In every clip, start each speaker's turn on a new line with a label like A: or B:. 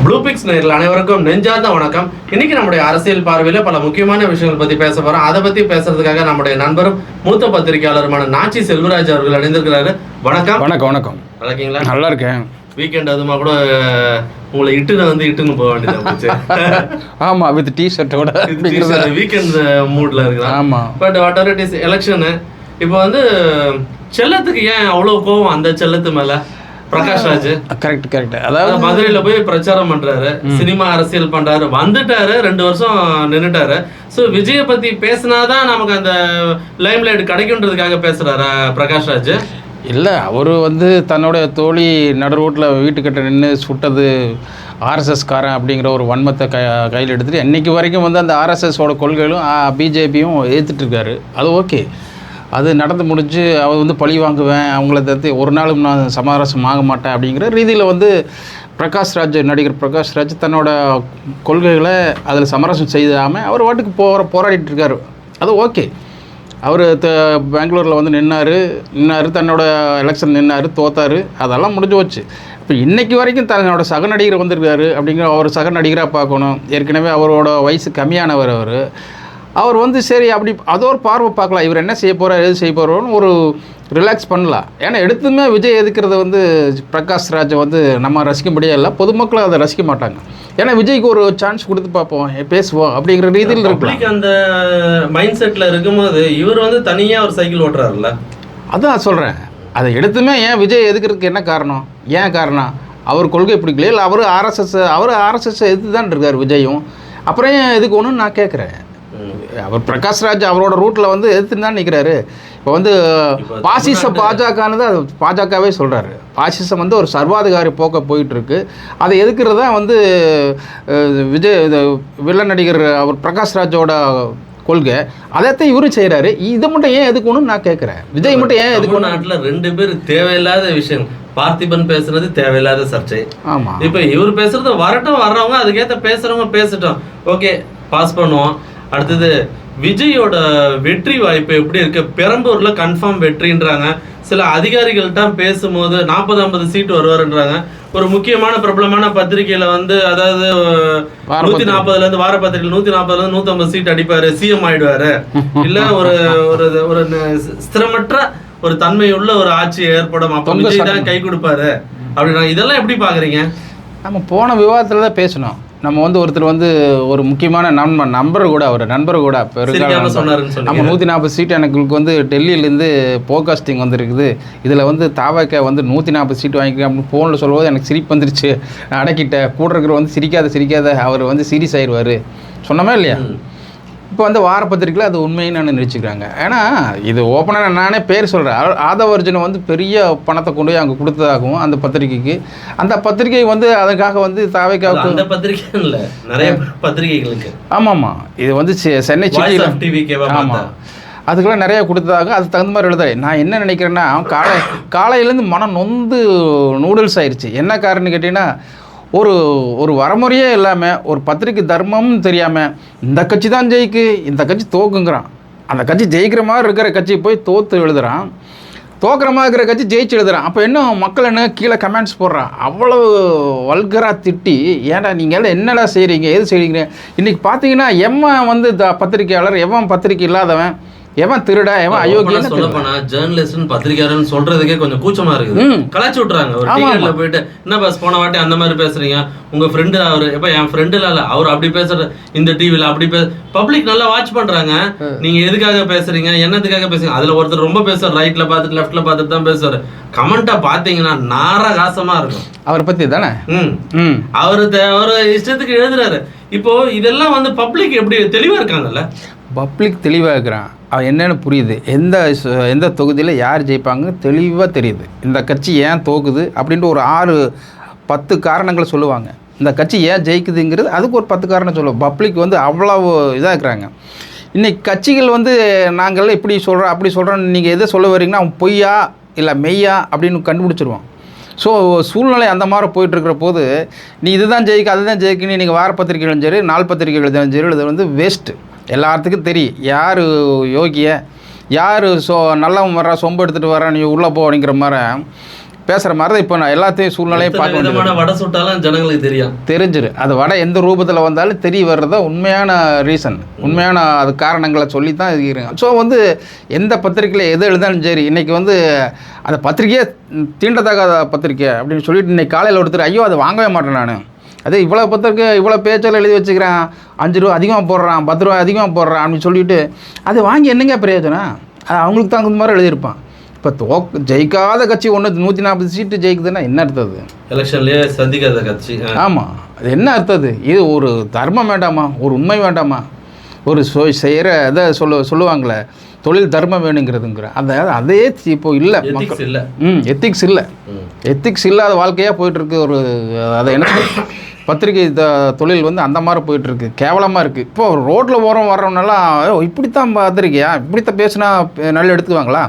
A: Blue fix நேயர்கள் அனைவருக்கும் நெஞ்சார்ந்த வணக்கம். இன்னைக்கு நம்முடைய அரசியல் பார்வையில பல முக்கியமான விஷயங்கள் பத்தி பேச போறோம். அதை பத்தி பேசுறதுக்காக நம்முடைய நண்பரும் மூத்த பத்திரிகையாளருமான நாச்சி செல்வராஜ் அவர்கள் அணிந்திருக்கிறாரு. வணக்கம்.
B: வணக்கம். வணக்கம்.
A: நல்லா இருக்கீங்களா?
B: நல்லா இருக்கேன்.
A: வீக்கெண்ட் அதுமா கூட உங்களை இட்டுன்னு போக வேண்டியது.
B: ஆமா, வித் டி ஷர்ட்டோட
A: வீக்கெண்ட் மூட்ல இருக்கிறான்.
B: ஆமா.
A: But what ever it is, election இப்போ வந்து செல்லத்துக்கு ஏன் அவ்வளவு கோவம் அந்த செல்லத்து மேல? பிரகாஷ் ராஜ்
B: கரெக்ட். அதாவது
A: மதுரையில போய் பிரச்சாரம் பண்றாரு, சினிமா அரசியல் பண்றாரு, வந்துட்டாரு, 2 வருஷம் நின்னுட்டாரு. சோ விஜய பத்தி பேசினாதான் நமக்கு அந்த லைம் லைட் கிடைக்கும்ன்றதுக்காக பேசுறாரா பிரகாஷ் ராஜ்?
B: இல்லை, அவர் வந்து தன்னோட தோழி நடு ரோட்டில் வீட்டுக்கிட்ட நின்று சுட்டது ஆர்எஸ்எஸ் காரன் அப்படிங்கிற ஒரு வன்மத்தை கையில் எடுத்துகிட்டு இன்னைக்கு வரைக்கும் வந்து அந்த ஆர்எஸ்எஸோட கொள்கைகளும் பிஜேபியும் ஏற்றுட்ருக்காரு. அது ஓகே, அது நடந்து முடிஞ்சு அவர் வந்து பழி வாங்குவேன், அவங்கள தத்து ஒரு நாளும் நான் சமரசம் ஆக மாட்டேன் அப்படிங்கிற ரீதியில் வந்து நடிகர் பிரகாஷ் ராஜ் தன்னோட கொள்கைகளை அதில் சமரசம் செய்யாமல் அவர் வாட்டுக்கு போராடிட்டு இருக்காரு. அது ஓகே. அவர் பெங்களூரில் வந்து நின்னார், தன்னோட எலெக்ஷன் நின்னார், தோத்தார், அதெல்லாம் முடிஞ்சு போச்சு. இப்போ இன்றைக்கி வரைக்கும் தன்னோட சக நடிகர் வந்திருக்காரு அப்படிங்கிற அவர் சக நடிகராக பார்க்கணும். ஏற்கனவே அவரோட வயசு கம்மியானவர். அவர் வந்து சரி அப்படி அதோ ஒரு பார்வை பார்க்கலாம், இவர் என்ன செய்ய போகிறார், எது செய்ய போகிறோன்னு ஒரு ரிலாக்ஸ் பண்ணலாம். ஏன்னா எடுத்துமே விஜய் எதுக்கிறது வந்து பிரகாஷ் ராஜை வந்து நம்ம ரசிக்கும்படியே இல்லை, பொதுமக்களும் அதை ரசிக்க மாட்டாங்க. ஏன்னா விஜய்க்கு ஒரு சான்ஸ் கொடுத்து பார்ப்போம், பேசுவோம் அப்படிங்கிற ரீதியில் இருக்கு.
A: அந்த மைண்ட் செட்டில் இருக்கும்போது இவர் வந்து தனியாக ஒரு சைக்கிள் ஓட்டுறாருல்ல,
B: அதான் சொல்கிறேன். அதை எடுத்துமே ஏன் விஜய் எதுக்கிறதுக்கு என்ன காரணம்? அவர் கொள்கை பிடிக்கல, இல்லை அவர் ஆர்எஸ்எஸ் எதிர்த்து தான் இருக்கார் விஜயும். அப்புறம் ஏன் எதுக்கு ஒன்றுன்னு நான் கேட்குறேன். அவர் பிரகாஷ் ராஜ் அவரோட ரூட்டில் வந்து எதிர்த்துன்னு தான் நிற்கிறாரு. இப்போ வந்து பாசிச பாஜகன்னு அது பாஜகவே சொல்கிறாரு. பாசிசம் வந்து ஒரு சர்வாதிகாரி போக்க போயிட்டுருக்கு. அதை எதுக்குறதா வந்து விஜய் வில்லன் நடிகர் அவர் பிரகாஷ் ராஜோட கொள்கை. அதைத்தான் இவரும் செய்கிறாரு. இதை மட்டும் ஏன் எதுக்கணும்னு நான் கேட்குறேன். விஜய் மட்டும் ஏன் எதுக்கணும்?
A: நாட்டில் 2 பேர் தேவையில்லாத விஷயம். பார்த்திபன் பேசுறது தேவையில்லாத சர்ச்சை.
B: ஆமாம்.
A: இப்போ இவர் பேசுறது வர்றவங்க அதுக்கேற்ற பேசுகிறவங்க பேசட்டும், ஓகே, பாஸ் பண்ணுவோம். அடுத்தது விஜயோட வெற்றி வாய்ப்பு எப்படி இருக்கு? பெரம்பூர்ல கன்ஃபார்ம் வெற்றின்றாங்க. சில அதிகாரிகள்ட்ட பேசும்போது 40-50 சீட்டு வருவாருன்றாங்க. ஒரு முக்கியமான பிரபலமான பத்திரிகையில வந்து அதாவது 140 இருந்து வார பத்திரிகையில் 140 இருந்து 150 சீட் அடிப்பாரு, சிஎம் ஆயிடுவாரு, இல்ல ஒரு ஒரு ஸ்திரமற்ற ஒரு தன்மையுள்ள ஒரு ஆட்சி ஏற்படும், அப்ப விஜய் தான் கை கொடுப்பாரு அப்படின்னா இதெல்லாம் எப்படி பாக்குறீங்க?
B: நம்ம போன விவாதத்துல தான் பேசணும். நம்ம வந்து ஒருத்தர் வந்து ஒரு முக்கியமான நண்பர் கூட நம்ம 140 சீட் எனக்கு வந்து டெல்லியிலேருந்து போட்காஸ்டிங் வந்துருக்குது, இதில் வந்து தாவக்க வந்து 140 சீட் வாங்கிக்க அப்படின்னு ஃபோனில் சொல்லும்போது எனக்கு சிரிப்பு வந்துருச்சு. நான் அடக்கிட்டேன். கூட இருக்கிற வந்து சிரிக்காத அவர் வந்து சீரியஸ் ஆயிடுவார் சொன்னமே இல்லையா? இப்போ வந்து வார பத்திரிக்கையில் அது உண்மைன்னு நான் நினச்சிக்கிறாங்க. ஏன்னா இது ஓப்பனாக நானே பேர் சொல்கிறேன். ஆதவர்ஜனை வந்து பெரிய பணத்தை கொண்டு போய் அங்கே கொடுத்ததாகவும் அந்த பத்திரிக்கைக்கு, அந்த பத்திரிகை வந்து அதுக்காக வந்து தாவைக்காக
A: அந்த பத்திரிகை இல்லை, நிறைய பத்திரிகைகளுக்கு.
B: ஆமாம், இது வந்து சென்னை சிட்டியில். ஆமாம், அதுக்கெல்லாம் நிறைய கொடுத்ததாக அது தகுந்த மாதிரி எழுத. நான் என்ன நினைக்கிறேன்னா காலையிலேருந்து மனம் நொந்து நூடுல்ஸ் ஆயிடுச்சு. என்ன காரணம்னு கேட்டிங்கன்னா, ஒரு வரமுறையே இல்லாமல், ஒரு பத்திரிக்கை தர்மம்னு தெரியாமல், இந்த கட்சி தான் ஜெயிக்கு, இந்த கட்சி தோக்குங்கிறான். அந்த கட்சி ஜெயிக்கிற மாதிரி இருக்கிற கட்சி போய் தோற்று எழுதுகிறான், தோக்கிற மாதிரி இருக்கிற கட்சி ஜெயிச்சு எழுதுகிறான். அப்போ இன்னும் மக்கள் என்ன கீழே கமெண்ட்ஸ் போடுறான், அவ்வளவு வல்கராக திட்டி, ஏன்டா நீங்கள் எல்லாம் என்னடா செய்கிறீங்க, எது செய்கிறீங்க. இன்றைக்கி பார்த்தீங்கன்னா எவன் வந்து பத்திரிக்கையாளர், எவன் பத்திரிக்கை இல்லாதவன், எவன் திருடா, எவன் அயோக்கியம்
A: சொல்லப்போனா ஜேர்னலிஸ்ட் பத்திரிகையாளர்னு சொல்றதுக்கே கொஞ்சம் கூச்சமா இருக்குது. கலாச்சி விட்டுறாங்க. ஒரு டிக்கெட்ல போயிட்டு என்ன பஸ் போன வாட்டி அந்த மாதிரி பேசுறீங்க, உங்க ஃப்ரெண்டு அவரு எப்ப என் ஃப்ரெண்டு இல்ல அவர் அப்படி பேசுற, இந்த டிவில அப்படி பப்ளிக் நல்லா வாட்ச் பண்றாங்க. நீங்க எதுக்காக பேசுறீங்க, என்னத்துக்காக பேசுறீங்க? அதுல ஒருத்தர் ரொம்ப பேசுவார், ரைட்ல பாத்துட்டு லெஃப்ட்ல பாத்துட்டு தான் பேசுவாரு. கமெண்டா பாத்தீங்கன்னா நாரகாசமா இருக்கும்.
B: அவரை பத்தி தானே
A: அவரு இஷ்டத்துக்கு எழுதுறாரு. இப்போ இதெல்லாம் வந்து பப்ளிக் எப்படி தெளிவா இருக்காங்கல்ல?
B: பப்ளிக் தெளிவாக இருக்கிறான். அவன் என்னென்னு புரியுது, எந்த தொகுதியில் யார் ஜெயிப்பாங்க தெளிவாக தெரியுது. இந்த கட்சி ஏன் தோக்குது அப்படின்ட்டு ஒரு 6-10 காரணங்கள் சொல்லுவாங்க. இந்த கட்சி ஏன் ஜெயிக்குதுங்கிறது அதுக்கு ஒரு 10 காரணம் சொல்லுவோம். பப்ளிக் வந்து அவ்வளவு இதாக இருக்கிறாங்க. இன்றைக்கி கட்சிகள் வந்து நாங்கள் இப்படி சொல்கிறோம் அப்படி சொல்கிறோன்னு நீங்கள் எதை சொல்ல வரீங்கன்னா அவன் பொய்யா இல்லை மெய்யா அப்படின்னு கண்டுபிடிச்சிருவான். ஸோ சூழ்நிலை அந்த மாதிரி போயிட்டுருக்கிற போது நீ இதுதான் ஜெயிக்க அதுதான் ஜெயிக்கணும், நீங்கள் வார பத்திரிகைகளும் சரி நாள் பத்திரிகைகள் சரி, இது வந்து வேஸ்ட்டு. எல்லாத்துக்கும் தெரியும் யார் யோகிய, யார் நல்லவன் வர்றா, சொம்பு எடுத்துகிட்டு வர்றா, நீ உள்ளே போ அப்படிங்கிற மாதிரி பேசுகிற மாதிரி தான் இப்போ நான் எல்லாத்தையும் சூழ்நிலையும் பார்க்க
A: விதமான வடை சுட்டாலும் ஜனங்களுக்கு
B: தெரிஞ்சிரு. அது வடை எந்த ரூபத்தில் வந்தாலும் தெரிய வர்றதா உண்மையான ரீசன், உண்மையான அது காரணங்களை சொல்லி தான் இருக்கிறாங்க. ஸோ வந்து எந்த பத்திரிக்கையில் எது எழுதாலும் சரி, இன்றைக்கி வந்து அந்த பத்திரிக்கையே தீண்டத்தகாத பத்திரிக்கை அப்படின்னு சொல்லிட்டு இன்றைக்கி காலையில் ஒருத்தர் ஐயோ அதை வாங்கவே மாட்டேன் நான், அதே இவ்வளோ பத்திரிக்கை இவ்வளோ பேச்செல்லாம் எழுதி வச்சுக்கிறேன், 5 ரூபா அதிகமாக போடுறான், 10 ரூபா அதிகமாக போடுறான் அப்படின்னு சொல்லிட்டு அதை வாங்கி என்னங்க பிரயோஜனம்? அது அவங்களுக்கு தான் அந்த மாதிரி எழுதியிருப்பான். இப்போ ஜெயிக்காத கட்சி ஒன்று 140 சீட்டு ஜெயிக்குதுன்னா என்ன அர்த்தது?
A: எலெக்ஷன்லேயே சந்திக்காத கட்சி. ஆமாம்,
B: அது என்ன அர்த்தது? இது ஒரு தர்மம் வேண்டாமா? ஒரு உண்மை வேண்டாமா? ஒரு செய்கிற இதை சொல்லுவாங்களே தொழில் தர்மம் வேணுங்கிறதுங்கிற அதே இப்போ இல்லை, எத்திக்ஸ் இல்லை, எத்திக்ஸ் இல்லாத வாழ்க்கையாக போயிட்டுருக்கு. ஒரு அதை என்ன பத்திரிகை தொழில் வந்து அந்த மாதிரி போயிட்டுருக்கு, கேவலமாக இருக்குது. இப்போ ரோட்டில் வர்றவனெல்லாம் இப்படித்தான் பத்திரிக்கையா, இப்படித்தான் பேசினா நல்லா எடுத்துக்குவாங்களா,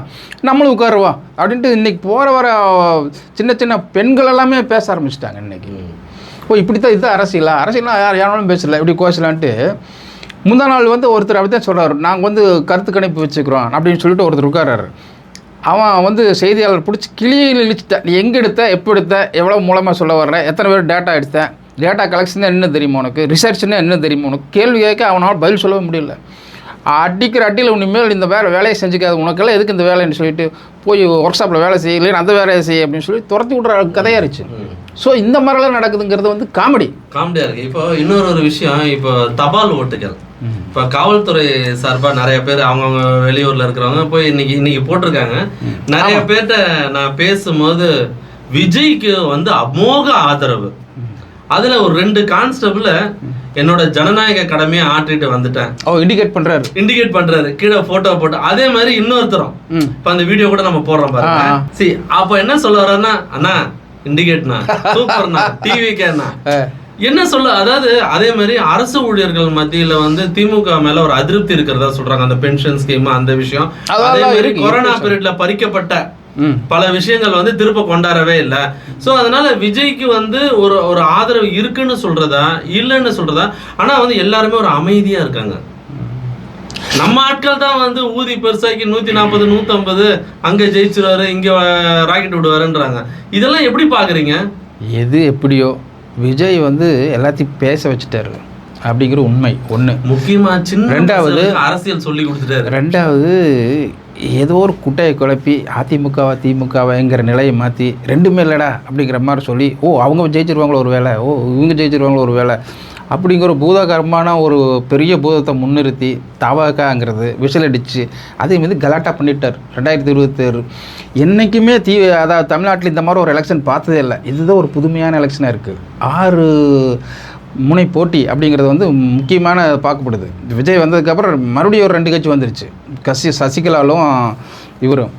B: நம்மளும் உட்காருவா அப்படின்ட்டு இன்றைக்கி வர சின்ன சின்ன பெண்கள் எல்லாமே பேச ஆரம்பிச்சிட்டாங்க இன்றைக்கி. இப்படித்தான் இதுதான் அரசியலாம் யாராலும் பேசல, இப்படி கோசலான்ட்டு. முந்தா நாள் வந்து ஒருத்தர் அப்படி தான் சொல்கிறார், நாங்கள் வந்து கருத்து கணிப்பு வச்சுக்கிறோம் அப்படின்னு சொல்லிட்டு ஒருத்தர் உட்காராரு. அவன் வந்து செய்தியாளர் பிடிச்சி கிளியில் இழிச்சிட்டேன், நீ எங்கே எடுத்த, எப்போ எடுத்த, எவ்வளோ மூலமாக சொல்ல வர்ற, எத்தனை பேர் டேட்டா எடுத்தேன், டேட்டா கலெக்ஷன் என்ன தெரியுமா உனக்கு, ரிசர்ச்னா என்ன தெரியுமா உனக்கு, கேள்வி கேட்க அவனால் பதில் சொல்லவே முடியல. அடிக்கிற அடியில் இனிமேல் இந்த வேலையை செஞ்சுக்காது, உனக்கெல்லாம் எதுக்கு இந்த வேலைன்னு சொல்லிட்டு போய் ஒர்க் ஷாப்பில் வேலை செய்யலைன்னு அந்த வேலையை செய்ய அப்படின்னு சொல்லி துரத்தி விட்ற கதையாக இருந்துச்சு. ஸோ இந்த மாதிரிலாம் நடக்குதுங்கிறது வந்து காமெடியாக
A: இருக்குது. இப்போ இன்னொரு விஷயம், இப்போ தபால் ஓட்டுகள், இப்போ காவல்துறை சார்பாக நிறைய பேர் அவங்கவுங்க வெளியூரில் இருக்கிறவங்க போய் இன்னைக்கு போட்டிருக்காங்க. நிறைய பேர்கிட்ட நான் பேசும்போது விஜய்க்கு வந்து அமோக ஆதரவு. அதில் ஒரு 2 கான்ஸ்டபிள் என்னோட ஜனநாயக கடமையை ஆற்றிட்டு வந்துட்டேன் இண்டிகேட் பண்றாரு கீழே போட்டோ போட்டு. அதே மாதிரி இன்னொருத்தரும் இப்ப அந்த வீடியோ கூட நம்ம போடுறோம் பாருங்க. சரி, அப்ப என்ன சொல்ல வர்றேன்னா, அண்ணா இண்டிகேட்னா சூப்பர்ண்ணா, டிவிக்கேண்ணா என்ன சொல்ல, அதாவது அதே மாதிரி அரசு ஊழியர்கள் மத்தியில வந்து திமுக மேல ஒரு அதிருப்தி இருக்கிறதா சொல்றாங்க. அந்த பென்ஷன் ஸ்கீம் அந்த விஷயம், அதே மாதிரி கொரோனா பீரியட்ல பறிக்கப்பட்ட பல விஷயங்கள் வந்து திருப்ப கொண்டாடவே இல்லை. ஸோ அதனால விஜய்க்கு வந்து ஒரு ஆதரவு இருக்குன்னு சொல்றதா இல்லைன்னு சொல்றதா? ஆனா வந்து எல்லாருமே ஒரு அமைதியா இருக்காங்க. நம்ம ஆட்கள் தான் வந்து ஊதி பெருசாக்கி 140 150 அங்க ஜெயிச்சிருவாரு, இங்க ராக்கெட் விடுவாருன்றாங்க. இதெல்லாம் எப்படி பாக்குறீங்க?
B: எது எப்படியோ விஜய் வந்து எல்லாத்தையும் பேச வச்சுட்டாரு அப்படிங்கிற உண்மை ஒன்று முக்கியமாக. ரெண்டாவது
A: அரசியல் சொல்லி கொடுத்துட்டாரு.
B: ரெண்டாவது ஏதோ ஒரு குட்டையை குழப்பி திமுகவாங்கிற நிலையை மாற்றி ரெண்டுமே இல்லைடா அப்படிங்கிற மாதிரி சொல்லி அவங்க ஜெயிச்சிருவாங்களோ ஒரு வேலை, இவங்க ஜெயிச்சிருவாங்களோ ஒரு வேலை அப்படிங்கிற பூதாகரமான ஒரு பெரிய பூதத்தை முன்னிறுத்தி தவகாங்கிறது விசில் அடித்து அதே மீது கலாட்டா பண்ணிட்டார். 2026 என்றைக்குமே அதாவது தமிழ்நாட்டில் இந்த மாதிரி ஒரு எலெக்ஷன் பார்த்ததே இல்லை. இதுதான் ஒரு புதுமையான எலெக்ஷனாக இருக்குது. 6 முனை போட்டி அப்படிங்கிறது வந்து முக்கியமான பார்க்கப்படுது. விஜய் வந்ததுக்கப்புறம் மறுபடியும் ஒரு 2 கட்சி வந்துருச்சு. சசிகலாலும் இவரும்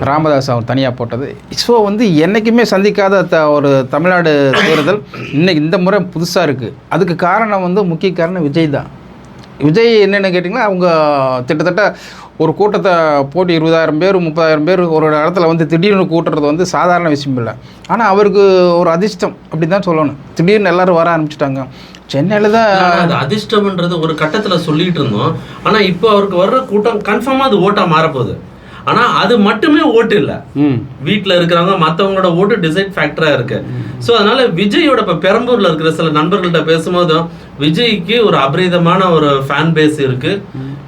B: ராமதாஸ் அவர் தனியாக போட்டது. ஸோ வந்து என்றைக்குமே சந்திக்காத ஒரு தமிழ்நாடு தேர்தல் இன்னைக்கு இந்த முறை புதுசாக இருக்குது. அதுக்கு காரணம் வந்து முக்கிய காரணம் விஜய் தான். விஜய் என்னென்னு கேட்டிங்கன்னா, அவங்க கிட்டத்தட்ட ஒரு கூட்டத்தை போட்டு 20,000 பேர் 30,000 பேர் ஒரு இடத்துல வந்து திடீர்னு கூட்டுறது வந்து சாதாரண விஷயம் இல்லை. ஆனால் அவருக்கு ஒரு அதிர்ஷ்டம் அப்படி தான் சொல்லணும். திடீர்னு எல்லோரும் வர ஆரம்பிச்சிட்டாங்க. சென்னையில் தான்
A: அது அதிர்ஷ்டம்ன்றது ஒரு கட்டத்தில் சொல்லிகிட்டு இருந்தோம். ஆனால் இப்போ அவருக்கு வர்ற கூட்டம் கன்ஃபார்மாக அது ஓட்டாக மாறப்போகுது. ஆனால் அது மட்டுமே ஓட்டு இல்லை, வீட்டில் இருக்கிறவங்க மற்றவங்களோட ஓட்டு டிசைட் ஃபேக்டராக இருக்கு. ஸோ அதனால விஜயோட இப்போ பெரம்பூரில் இருக்கிற சில நண்பர்கள்ட்ட பேசும்போதும் விஜய்க்கு ஒரு அபரிதமான ஒரு ஃபேன் பேஸ் இருக்கு.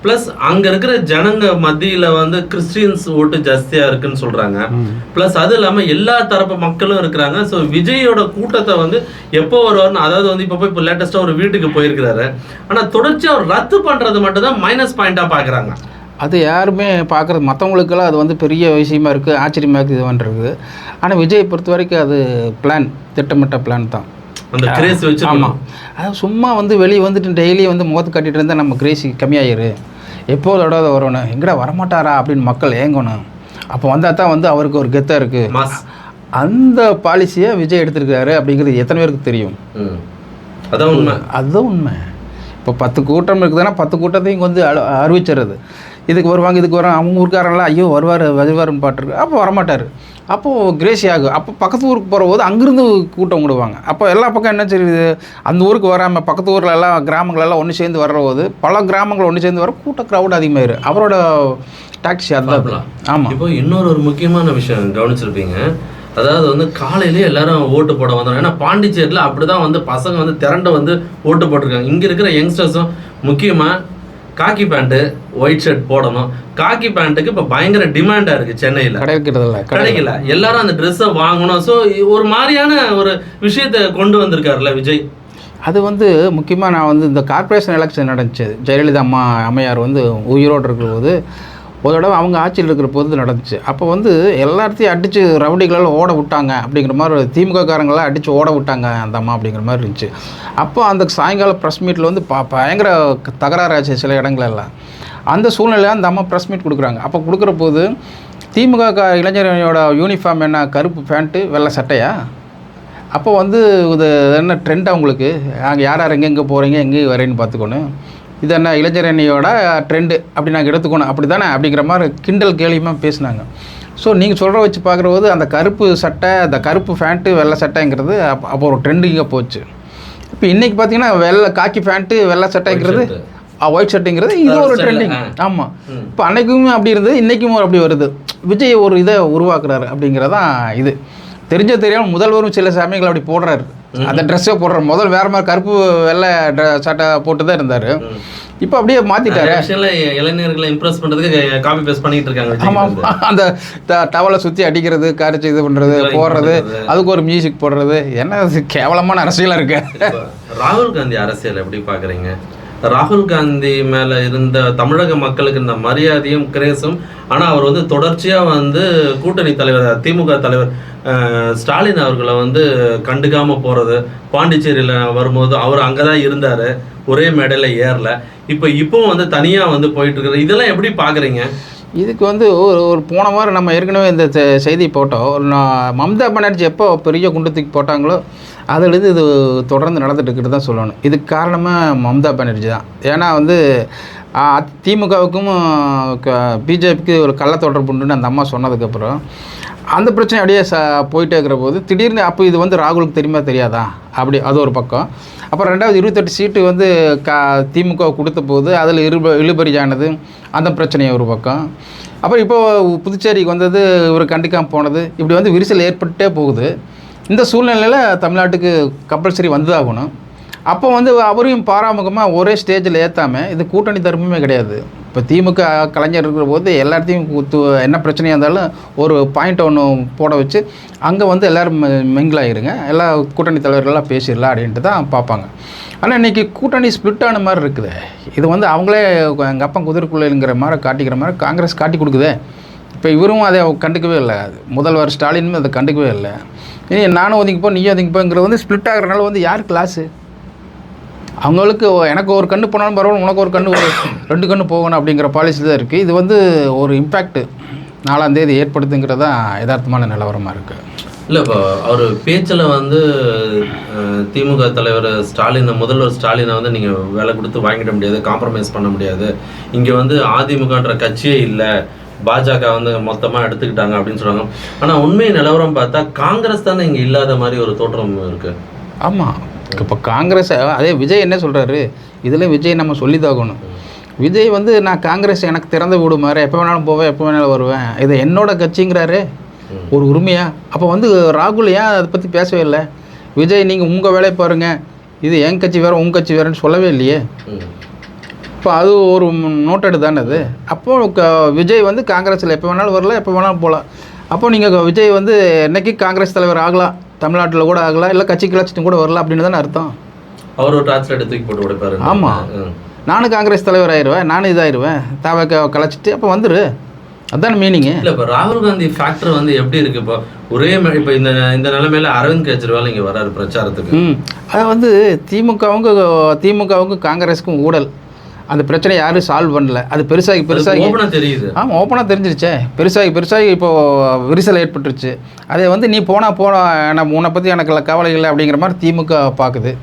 A: ப்ளஸ் அங்கே இருக்கிற ஜனங்க மத்தியில் வந்து கிறிஸ்டியன்ஸ் ஓட்டு ஜாஸ்தியாக இருக்குன்னு சொல்கிறாங்க. ப்ளஸ் அது இல்லாமல் எல்லா தரப்பு மக்களும் இருக்கிறாங்க. ஸோ விஜயோட கூட்டத்தை வந்து எப்போ வருவார்னு, அதாவது வந்து இப்போ லேட்டஸ்ட்டாக ஒரு வீட்டுக்கு போயிருக்கிறாரு. ஆனால் தொடர்ச்சியாக அவர் ரத்து பண்ணுறது மட்டும் தான் மைனஸ் பாயிண்டாக பார்க்குறாங்க.
B: அது யாருமே பார்க்குறது, மற்றவங்களுக்கெல்லாம் அது வந்து பெரிய விஷயமா இருக்குது, ஆச்சரியமாக இருக்குது, இது பண்ணுறது. ஆனால் விஜயை பொறுத்த வரைக்கும் அது திட்டமிட்ட பிளான் தான்.
A: அந்த கிரேஸ் வச்சு.
B: ஆமாம், அது சும்மா வந்து வெளியே வந்துட்டு டெய்லி வந்து முகத்து கட்டிகிட்டு இருந்தால் நம்ம கிரேஸ் கம்மியாயிரு, எப்போதோட வரணும், எங்கடா வரமாட்டாரா அப்படின்னு மக்கள் ஏங்கணும். அப்போ வந்தால் தான் வந்து அவருக்கு ஒரு கெத்தாக இருக்குது. அந்த பாலிசியை விஜய் எடுத்திருக்காரு அப்படிங்கிறது எத்தனை பேருக்கு தெரியும்? அதுதான் உண்மை. இப்போ 10 கூட்டம் இருக்குதுன்னா 10 கூட்டத்தையும் வந்து அறிவிச்சிடுறது. இதுக்கு வருவாங்க, இதுக்கு வராங்க. அவங்க ஊருக்காரெல்லாம் ஐயோ வருவாருன்னு பாட்டுருக்கு. அப்போ வரமாட்டார். அப்போது கிரேசி ஆகும். அப்போ பக்கத்து ஊருக்கு போகிற போது அங்கேருந்து கூட்டம் விடுவாங்க. அப்போ எல்லா பக்கம் என்ன தெரியுது, அந்த ஊருக்கு வராமல் பக்கத்து ஊரில் எல்லாம் கிராமங்களெல்லாம் ஒன்று சேர்ந்து வர்ற போது பல கிராமங்கள் ஒன்று சேர்ந்து வர க்ரௌட் அதிகமாயிரு. அவரோட டாக்ஸி அதுதான்.
A: ஆமாம். இப்போ இன்னொரு முக்கியமான விஷயம் கவனிச்சிருப்பீங்க, அதாவது வந்து காலையிலேயே எல்லாரும் ஓட்டு போட வந்தோம். ஏன்னா பாண்டிச்சேரியில் அப்படிதான் வந்து பசங்க வந்து திரண்டு வந்து ஓட்டு போட்டிருக்காங்க. இங்கே இருக்கிற யங்ஸ்டர்ஸும் முக்கியமாக காக்கி பேண்ட்டு ஒயிட் ஷர்ட் போடணும். காக்கி பேண்ட்டுக்கு இப்போ பயங்கர டிமாண்டாக இருக்குது சென்னையில். கிடைக்கல, எல்லாரும் அந்த ட்ரெஸ்ஸை வாங்கணும். ஸோ ஒரு மாதிரியான ஒரு விஷயத்தை கொண்டு வந்திருக்காருல்ல விஜய்.
B: அது வந்து முக்கியமாக நான் வந்து இந்த கார்ப்பரேஷன் எலெக்ஷன் நடந்துச்சு, ஜெயலலிதா அம்மையார் வந்து உயிரோடு இருக்கிறபோது ஒரு தடவை அவங்க ஆட்சியில் இருக்கிற போது நடந்துச்சு. அப்போ வந்து எல்லாத்தையும் அடித்து ரவுடிகளால் ஓட விட்டாங்க அப்படிங்கிற மாதிரி, திமுககாரங்களாம் அடித்து ஓட விட்டாங்க அந்த அம்மா அப்படிங்கிற மாதிரி இருந்துச்சு. அப்போ அந்த சாயங்கால ப்ரெஸ் மீட்டில் வந்து பயங்கர தகராறாச்சு சில இடங்களெல்லாம். அந்த சூழ்நிலையில் அந்த அம்மா ப்ரெஸ் மீட் கொடுக்குறாங்க. அப்போ கொடுக்குற போது திமுக இளைஞரணியோட யூனிஃபார்ம் என்ன, கருப்பு பேண்ட்டு வெள்ளை சட்டையா? அப்போ வந்து இது என்ன ட்ரெண்ட் அவங்களுக்கு, நாங்கள் யார் யார் எங்கெங்கே போகிறீங்க எங்கே வரேன்னு பார்த்துக்கணும், இது என்ன இளைஞரணியோட ட்ரெண்டு அப்படி நாங்கள் எடுத்துக்கணும் அப்படி தானே அப்படிங்கிற மாதிரி கிண்டல் கேலியுமாக பேசினாங்க. ஸோ நீங்கள் சொல்கிற வச்சு பார்க்குற போது அந்த கருப்பு சட்டை, அந்த கருப்பு பேண்ட்டு வெள்ளை சட்டைங்கிறது அப்போ ஒரு ட்ரெண்டிங்காக போச்சு. இப்போ இன்றைக்கி பார்த்தீங்கன்னா வெள்ளை காக்கி பேண்ட்டு வெள்ளை சட்டைங்கிறது, ஒயிட் ஷர்ட்டுங்கிறது இது ஒரு ட்ரெண்டிங். ஆமாம், இப்போ அன்னைக்குமே அப்படி இருந்தது, இன்றைக்கும் அப்படி வருது. விஜய் ஒரு இதை உருவாக்குறாரு அப்படிங்கிறதான் இது. தெரியாமல் முதல்வரும் சில சமயங்கள் அப்படி போடுறாரு, அந்த ட்ரெஸ்ஸே போடுறாரு. முதல் வேறு மாதிரி கருப்பு வெள்ளை சட்டை போட்டு தான் இருந்தார். இப்போ அப்படியே மாற்றிட்டாரு.
A: இளைஞர்களை இம்ப்ரெஸ் பண்ணுறதுக்கு காப்பி பேஸ்ட் பண்ணிட்டு இருக்காங்க.
B: ஆமாம், அந்த டவலை சுற்றி அடிக்கிறது, கரைச்சி இது பண்ணுறது, போடுறது, அதுக்கு ஒரு மியூசிக் போடுறது, என்ன கேவலமான அரசியலாக இருக்கு.
A: ராகுல் காந்தி அரசியல் எப்படி பார்க்குறீங்க? ராகுல் காந்தி மேலே இருந்த தமிழக மக்களுக்கு இந்த மரியாதையும் கிரேஸும், ஆனால் அவர் வந்து தொடர்ச்சியாக வந்து கூட்டணி தலைவர் திமுக தலைவர் ஸ்டாலின் அவர்களை வந்து கண்டுக்காமல் போகிறது. பாண்டிச்சேரியில் வரும்போது அவர் அங்கே தான் இருந்தார், ஒரே மேடையில் ஏறல. இப்போவும் வந்து தனியாக வந்து போயிட்டுருக்குறது, இதெல்லாம் எப்படி பார்க்குறீங்க?
B: இதுக்கு வந்து ஒரு போன வாரம் நம்ம ஏற்கனவே இந்த செய்தி போட்டோம். மம்தா பானர்ஜி எப்போ பெரிய குண்டு தூக்கி போட்டாங்களோ அதுலேருந்து இது தொடர்ந்து நடந்துட்டு இருக்கிறது தான் சொல்லணும். இதுக்கு காரணமாக மம்தா பானர்ஜி தான். ஏன்னா வந்து திமுகவுக்கும் பிஜேபிக்கு ஒரு கள்ள தொடர்பு உண்டுன்னு அந்த அம்மா சொன்னதுக்கப்புறம் அந்த பிரச்சனை அப்படியே போயிட்டே இருக்கிற போது திடீர்னு அப்போ இது வந்து ராகுலுக்கு தெரியுமா தெரியாதா அப்படி, அது ஒரு பக்கம். அப்புறம் 2வது 28 சீட்டு வந்து திமுக கொடுத்த போது அதில் இழுபறியானது, அந்த பிரச்சனையை ஒரு பக்கம். அப்புறம் இப்போது புதுச்சேரிக்கு வந்தது, இவர் கண்டுக்காமல் போனது, இப்படி வந்து விரிசல் ஏற்பட்டே போகுது. இந்த சூழ்நிலையில் தமிழ்நாட்டுக்கு கம்பல்சரி வந்ததாகணும். அப்போ வந்து அவரையும் பாராமுகமாக ஒரே ஸ்டேஜில் ஏற்றாமல், இது கூட்டணி தர்மமே கிடையாது. இப்போ திமுக கலைஞர் இருக்கிற போது எல்லாத்தையும் என்ன பிரச்சனையாக இருந்தாலும் ஒரு பாயிண்ட் ஒன்று போட வச்சு அங்கே வந்து எல்லோரும் மிங்கிளாகிருங்க, எல்லா கூட்டணி தலைவர்களெலாம் பேசிடலாம் அப்படின்ட்டு தான் பார்ப்பாங்க. ஆனால் இன்றைக்கி கூட்டணி ஸ்ப்ளிட் ஆன மாதிரி இருக்குது. இது வந்து அவங்களே எங்கள் அப்பா குதிரைக்குள்ளைங்கிற மாதிரி காட்டிக்கிற மாதிரி காங்கிரஸ் காட்டி கொடுக்குதே. இப்போ இவரும் அதை கண்டுக்கவே இல்லை, முதல்வர் ஸ்டாலினும் அதை கண்டுக்கவே இல்லை. இனி நானும் ஒதுங்கிப்போ நீயும் ஒதுங்கிப்போங்கிறது வந்து ஸ்ப்ளிட் ஆகிறனால வந்து யார் கிளாஸு? அவங்களுக்கு எனக்கு ஒரு கண்ணு போனாலும் பரவாயில்ல, உனக்கு ஒரு கண்ணு, ஒரு 2 கண்ணு போகணும் அப்படிங்கிற பாலிசி தான் இருக்குது. இது வந்து ஒரு இம்பேக்ட் 4ஆம் தேதி ஏற்படுத்துங்கிறது தான் யதார்த்தமான நிலவரமாக இருக்குது.
A: இல்லை, இப்போ அவர் பேச்சில் வந்து திமுக தலைவர் ஸ்டாலின், முதல்வர் ஸ்டாலினை வந்து நீங்கள் வேலை கொடுத்து வாங்கிட முடியாது, காம்ப்ரமைஸ் பண்ண முடியாது, இங்கே வந்து அதிமுகன்ற கட்சியே இல்லை, பாஜக வந்து மொத்தமாக எடுத்துக்கிட்டாங்க அப்படின்னு சொல்கிறாங்க. ஆனால் உண்மை நிலவரம் பார்த்தா காங்கிரஸ் தானே இங்கே இல்லாத மாதிரி ஒரு தோற்றம் இருக்குது.
B: ஆமாம், இப்போ காங்கிரஸ், அதே விஜய் என்ன சொல்கிறாரு, இதில் விஜய் நம்ம சொல்லி தாக்கணும். விஜய் வந்து நான் காங்கிரஸ் எனக்கு திறந்து விடுமாறு, எப்போ வேணாலும் போவேன், எப்போ வேணாலும் வருவேன், இது என்னோட கட்சிங்கிறாரு, ஒரு உரிமையா? அப்போ வந்து ராகுல் ஏன் அதை பற்றி பேசவே இல்லை? விஜய் நீங்கள் உங்கள் வேலையை பாருங்கள், இது என் கட்சி வேறு உங்கள் கட்சி வேறுன்னு சொல்லவே இல்லையே. இப்போ அது ஒரு நோட்டெடு தானே அது. அப்போது விஜய் வந்து காங்கிரஸில் எப்போ வேணாலும் வரல, எப்போ வேணாலும் போகலாம். அப்போது நீங்கள் விஜய் வந்து என்றைக்கு காங்கிரஸ் தலைவர் ஆகலாம், தமிழ்நாட்டில் கூட ஆகலாம், இல்லை கட்சி கிளச்சிட்டு கூட வரலாம் அப்படின்னு தானே அர்த்தம்.
A: அவர் ஒரு டார்ச்லைட் தூக்கி போட்டு உடைப்பாரு.
B: ஆமாம், நானும் காங்கிரஸ் தலைவர் ஆயிடுவேன், நானும் இதாகிடுவேன், தாவ கலைச்சிட்டு அப்போ வந்துரு, அதுதான் மீனிங்கு.
A: இல்லை, இப்போ ராகுல் காந்தி ஃபேக்டர் வந்து எப்படி இருக்குது? இப்போ ஒரே இப்போ இந்த நிலைமையில அரவிந்த் கெஜ்ரிவால் இங்கே வராரு பிரச்சாரத்துக்கு.
B: அது வந்து திமுகவுக்கும் காங்கிரஸுக்கும் ஊழல், அந்த பிரச்சனை யாரும் சால்வ் பண்ணல. அது பெருசாகி
A: ஓப்பனாக தெரியுது.
B: ஆமாம், ஓப்பனாக தெரிஞ்சிருச்சே. பெருசாகி இப்போது விரிசல் ஏற்பட்டுருச்சு. அதை வந்து நீ போனால் உன்னை பற்றி எனக்கு கவலை இல்லை அப்படிங்கிற மாதிரி திமுக பார்க்குது.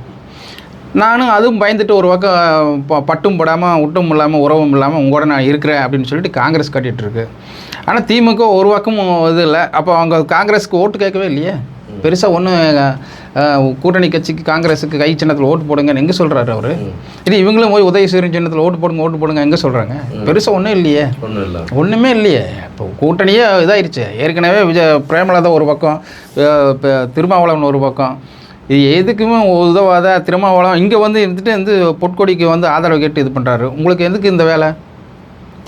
B: நானும் அதுவும் பயந்துட்டு ஒரு பக்கம் பட்டும் படாமல் விட்டும் இல்லாமல் உறவும் இல்லாமல் உங்களோட நான் இருக்கிறேன் அப்படின்னு சொல்லிட்டு காங்கிரஸ் கட்டிகிட்ருக்கு. ஆனால் திமுக ஒரு பக்கமும் இது இல்லை. அப்போ அவங்க காங்கிரஸுக்கு ஓட்டு கேட்கவே இல்லையே. பெருசாக ஒன்றும் கூட்டணி கட்சிக்கு காங்கிரஸுக்கு கை சின்னத்தில் ஓட்டு போடுங்கன்னு எங்கே சொல்கிறாரு அவர்? இது இவங்களும் போய் உதயசூரியன் சின்னத்தில் ஓட்டு போடுங்க எங்கே சொல்கிறாங்க? பெருசாக ஒன்றும் இல்லையே, ஒன்றுமே இல்லையே. இப்போ கூட்டணியே இதாகிடுச்சு. ஏற்கனவே பிரேமலதா ஒரு பக்கம், திருமாவளவன் ஒரு பக்கம், இது எதுக்குமே உதவாத திருமாவளவன் இங்கே வந்து இருந்துட்டு பொற்கொடிக்கு வந்து ஆதரவு கேட்டு இது பண்ணுறாரு. உங்களுக்கு எதுக்கு இந்த வேலை?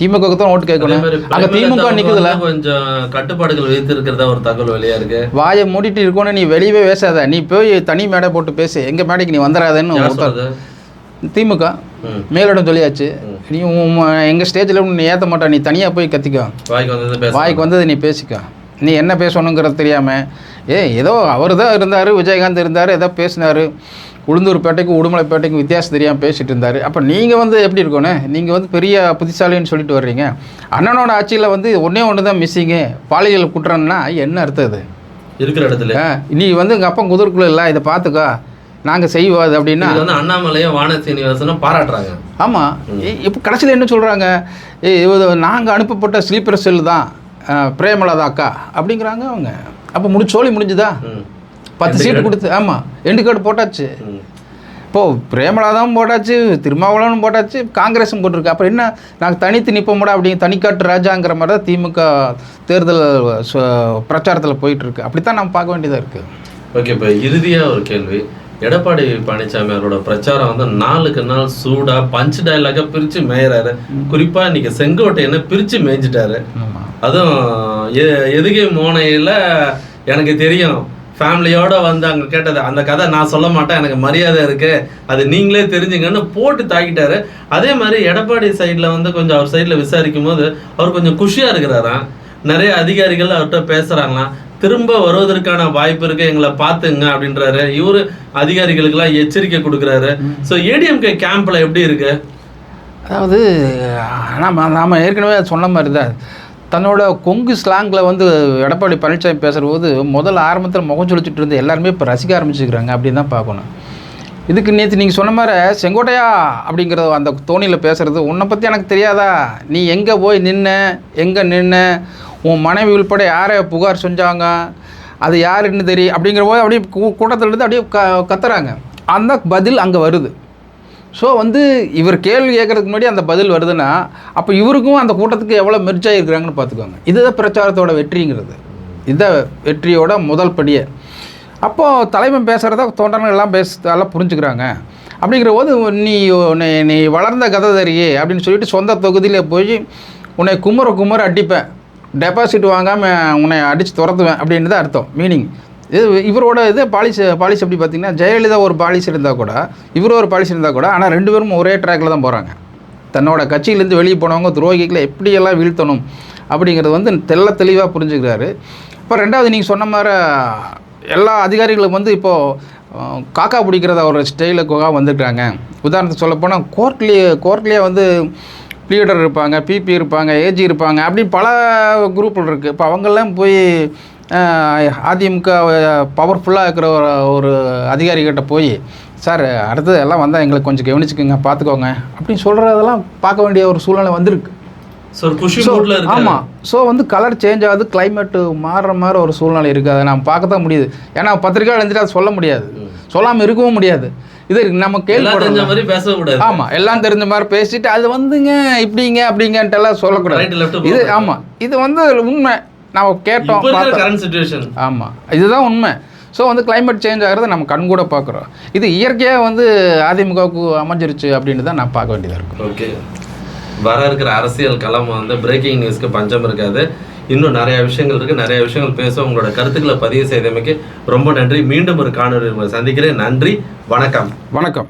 B: திமுக தான் ஓட்டு கேட்கணும். அங்கே திமுக நிற்குதுல,
A: கொஞ்சம் கட்டுப்பாடுகள் வைத்து இருக்கிறதா ஒரு தகவல் வெளியா இருக்கு.
B: வாயை மூடிட்டு இருக்கோன்னு நீ வெளியவே பேசாத, நீ போய் தனி மேடை போட்டு பேசு, எங்க மேடைக்கு நீ வந்துடாதன்னு திமுக மேலிடம் சொல்லியாச்சு. நீ எங்கள் ஸ்டேஜில் நீ ஏற்ற மாட்டா, நீ தனியாக போய் கத்திக்கோ, வாய்க்கு வந்தது நீ பேசிக்கோ. நீ என்ன பேசணுங்கிறது தெரியாமல் ஏதோ அவர் தான் இருந்தார், விஜயகாந்த் இருந்தார், ஏதோ பேசினார், உளுந்தூர்பேட்டைக்கும் உடுமலைப்பேட்டைக்கும் வித்தியாசம் தெரியாமல் பேசிகிட்டு இருந்தார். அப்போ நீங்கள் வந்து எப்படி இருக்கணும்? நீங்கள் வந்து பெரிய புத்திசாலின்னு சொல்லிட்டு வர்றீங்க. அண்ணனோட ஆட்சியில் வந்து ஒன்று தான் மிஸ்ஸிங்கு, பாலியல் குற்றம்னா என்ன அர்த்தம்? அது இருக்கிற இடத்துல நீ வந்து எங்கள் அப்பா குதிர்க்குள்ள இல்லை, இதை பார்த்துக்கோ, நாங்கள் செய்வோம் அது அப்படின்னா
A: அண்ணாமலையும் வான சீனிவாசனும் பாராட்டுறாங்க.
B: ஆமாம், இப்போ கடைசியில் என்ன சொல்கிறாங்க? நாங்கள் அனுப்பப்பட்ட ஸ்லீப்பர் செல் தான் பிரேமலதா அக்கா அப்படிங்கிறாங்க அவங்க. அப்போ சோழி முடிஞ்சுதா? 10 சீட்டு கொடுத்து, ஆமாம், எண்டு கார்டு போட்டாச்சு. இப்போது பிரேமலதாவும் போட்டாச்சு, திருமாவளவனும் போட்டாச்சு, காங்கிரஸும் போட்டிருக்கு. அப்புறம் என்ன, நாங்கள் தனித்து நிற்போம்டா அப்படிங்க தனிக்காட்டு ராஜாங்கிற மாதிரி தான் திமுக தேர்தல் பிரச்சாரத்தில் போயிட்டுருக்கு. அப்படித்தான் நம்ம பார்க்க வேண்டியதாக இருக்குது.
A: ஓகே, இப்போ இறுதியாக ஒரு கேள்வி. எடப்பாடி பழனிசாமி அவரோட பிரச்சாரம் வந்து நாளுக்கு நாள் சூடா பஞ்ச் டைலாக பிரித்து மேயறாரு. குறிப்பாக இன்னைக்கு செங்கோட்டையனை பிரித்து மேய்ஞ்சிட்டாரு. அதுவும் எதுகை மோனையில் எனக்கு தெரியும் ஃபேமிலியோடு வந்து அங்கே கேட்டது அந்த கதை நான் சொல்ல மாட்டேன், எனக்கு மரியாதை இருக்குது, அது நீங்களே தெரிஞ்சுங்கன்னு போட்டு தாக்கிட்டாரு. அதே மாதிரி எடப்பாடி சைடில் வந்து கொஞ்சம் அவர் சைடில் விசாரிக்கும் போது அவர் கொஞ்சம் குஷியாக இருக்கிறாராம். நிறைய அதிகாரிகள் அவர்கிட்ட பேசுகிறாங்களாம், திரும்ப வருவதற்கான வாய்ப்பு இருக்குது, எங்களை பார்த்துங்க அப்படின்றாரு. இவர் அதிகாரிகளுக்கெல்லாம் எச்சரிக்கை கொடுக்குறாரு. ஸோ ஏடிஎம்கே கேம்பில் எப்படி இருக்கு?
B: அதாவது நாம் ஏற்கனவே சொன்ன மாதிரி தான், தன்னோட கொங்கு ஸ்லாங்கில் வந்து எடப்பாடி பழனிசாமி பேசுகிற போது முதல்ல ஆரம்பத்தில் முகம் சொல்லிச்சுட்டு இருந்து எல்லாருமே இப்போ ரசிக்க ஆரம்பிச்சுக்கிறாங்க. அப்படின்னு தான் பார்க்கணும். இதுக்கு நேற்று நீங்கள் சொன்ன மாதிரி செங்கோட்டையா அப்படிங்கிற அந்த தோணியில் பேசுகிறது, உன்னை பற்றி எனக்கு தெரியாதா, நீ எங்கே போய் எங்கே நின்று உன் மனைவி உள்பட யாரை புகார் செஞ்சாங்க, அது யாருன்னு தெரியும் அப்படிங்கிற போது அப்படியே கூட்டத்திலிருந்து அப்படியே கத்துறாங்க. அந்த பதில் அங்கே வருது. ஸோ வந்து இவர் கேள்வி கேட்குறதுக்கு முன்னாடி அந்த பதில் வருதுன்னா அப்போ இவருக்கும் அந்த கூட்டத்துக்கு எவ்வளோ மெர்ஜாக இருக்கிறாங்கன்னு பார்த்துக்கோங்க. இதுதான் பிரச்சாரத்தோட வெற்றிங்கிறது, இதுதான் வெற்றியோட முதல் படியே. அப்போது தலைவன் பேசுகிறத தொண்டர்கள் எல்லாம் எல்லாம் புரிஞ்சுக்கிறாங்க. அப்படிங்கிற போது நீ வளர்ந்த கதை தெரியே அப்படின்னு சொல்லிட்டு சொந்த தொகுதியில் போய் உன்னை குமர அடிப்பேன், டெபாசிட் வாங்காமல் உன்னை அடித்து துரத்துவேன் அப்படின்னு தான் அர்த்தம், மீனிங். இவரோட பாலிசி எப்படி பார்த்திங்கன்னா, ஜெயலலிதா ஒரு பாலிசி இருந்தால் கூட இவரும் ஒரு பாலிசி இருந்தால் கூட, ஆனால் 2 பேரும் ஒரே ட்ராக்கில் தான் போகிறாங்க. தன்னோட கட்சியிலேருந்து வெளியே போனவங்க துரோகிகளை எப்படியெல்லாம் வீழ்த்தணும் அப்படிங்கிறது வந்து தெளிவாக புரிஞ்சுக்கிறாரு. இப்போ ரெண்டாவது நீங்கள் சொன்ன மாதிரி எல்லா அதிகாரிகளும் வந்து இப்போது காக்கா பிடிக்கிறத ஒரு ஸ்டைலுக்காக வந்துருக்காங்க. உதாரணத்துக்கு சொல்லப்போனால் கோர்ட்லேயே வந்து லீடர் இருப்பாங்க, பிபி இருப்பாங்க, ஏஜி இருப்பாங்க, அப்படி பல குரூப்பில் இருக்குது. இப்போ அவங்கெல்லாம் போய் அதிமுக பவர்ஃபுல்லாக இருக்கிற ஒரு அதிகாரிகிட்ட போய், சார் அடுத்தது எல்லாம் வந்தால் எங்களுக்கு கொஞ்சம் கவனிச்சுக்கோங்க, பார்த்துக்கோங்க அப்படின்னு சொல்கிறதெல்லாம் பார்க்க வேண்டிய ஒரு சூழ்நிலை வந்திருக்கு. ஆமாம். ஸோ வந்து கலர் சேஞ்ச் ஆகுது, கிளைமேட்டு மாறுற மாதிரி ஒரு சூழ்நிலை இருக்குது. அதை நம்ம பார்க்க தான் முடியுது. ஏன்னா பத்திரிக்கையாளர் எழுந்துட்டு அதை சொல்ல முடியாது, சொல்லாமல் இருக்கவும் முடியாது. இது நம்ம கேள்வி. ஆமாம், எல்லாம் தெரிஞ்ச மாதிரி பேசிட்டு அது வந்துங்க இப்படிங்க அப்படிங்கன்ட்டு எல்லாம் சொல்லக்கூடாது. இது ஆமாம், இது வந்து உண்மை, நம்ம கேட்டோம். ஆமாம், இதுதான் உண்மை. ஸோ வந்து கிளைமேட் சேஞ்ச் ஆகிறத நம்ம கண் கூட பார்க்குறோம். இது இயற்கையாக வந்து அதிமுகவுக்கு அமைஞ்சிருச்சு அப்படின்னு தான் நான் பார்க்க வேண்டியதாக இருக்கும்.
A: ஓகே, வர இருக்கிற அரசியல் களம் வந்து பிரேக்கிங் நியூஸ்க்கு பஞ்சம் இருக்காது. இன்னும் நிறைய விஷயங்கள் இருக்குது, நிறைய விஷயங்கள் பேச உங்களோட கருத்துக்களை பதிவு செய்தமைக்கு ரொம்ப நன்றி. மீண்டும் ஒரு காணொலி உங்களை சந்திக்கிறேன். நன்றி, வணக்கம்.
B: வணக்கம்.